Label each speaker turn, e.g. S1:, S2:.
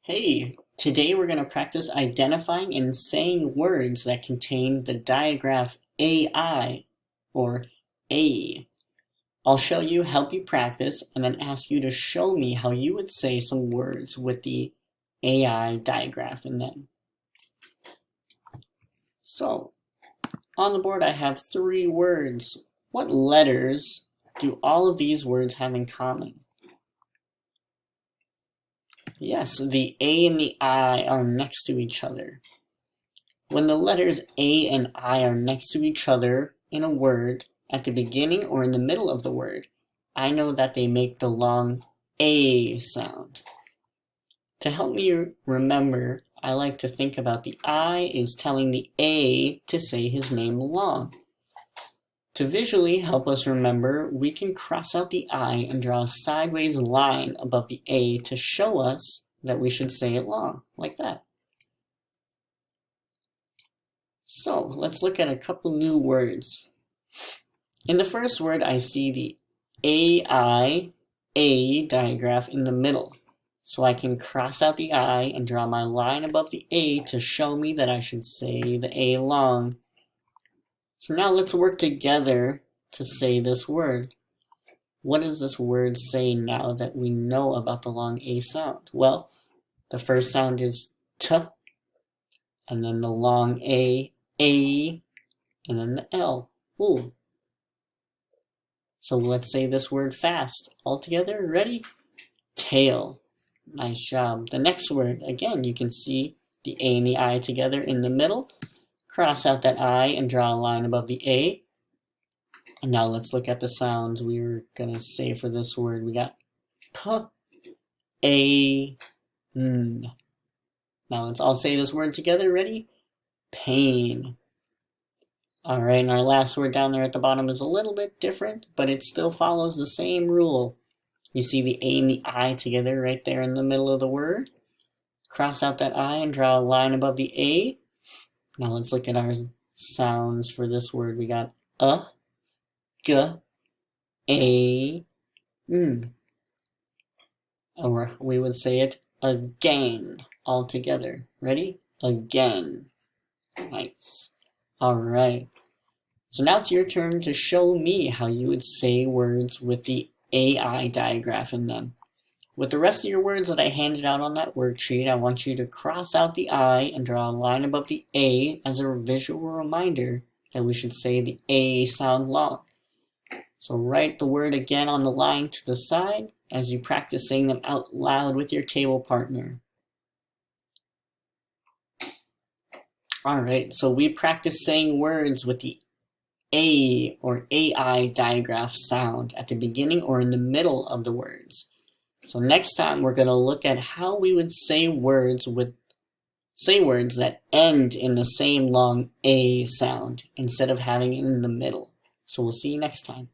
S1: Hey, today we're going to practice identifying and saying words that contain the digraph AI or A. I'll show you, help you practice, and then ask you to show me how you would say some words with the AI digraph in them. So, on the board I have 3 words. What letters do all of these words have in common? Yes, the A and the I are next to each other. When the letters A and I are next to each other in a word, at the beginning or in the middle of the word, I know that they make the long A sound. To help me remember, I like to think about the I is telling the A to say his name long. To visually help us remember, we can cross out the I and draw a sideways line above the A to show us that we should say it long, like that. So let's look at a couple new words. In the first word, I see the AI, A digraph in the middle. So I can cross out the I and draw my line above the A to show me that I should say the A long. So now let's work together to say this word. What does this word say now that we know about the long A sound? Well, the first sound is T, and then the long A, and then the L, ooh. So let's say this word fast. All together, ready? Tail. Nice job. The next word, again, you can see the A and the I together in the middle. Cross out that I and draw a line above the A. And now let's look at the sounds we were going to say for this word. We got P, A, N. Now let's all say this word together. Ready? Pain. All right, and our last word down there at the bottom is a little bit different, but it still follows the same rule. You see the A and the I together right there in the middle of the word. Cross out that I and draw a line above the A. Now let's look at our sounds for this word. We got G, A, N. Or we would say it again, all together. Ready? Again. Nice. All right. So now it's your turn to show me how you would say words with the AI digraph in them. With the rest of your words that I handed out on that worksheet, I want you to cross out the I and draw a line above the A as a visual reminder that we should say the A sound long. So write the word again on the line to the side as you practice saying them out loud with your table partner. All right, so we practice saying words with the A or AI digraph sound at the beginning or in the middle of the words. So next time we're going to look at how we would say words that end in the same long A sound instead of having it in the middle. So we'll see you next time.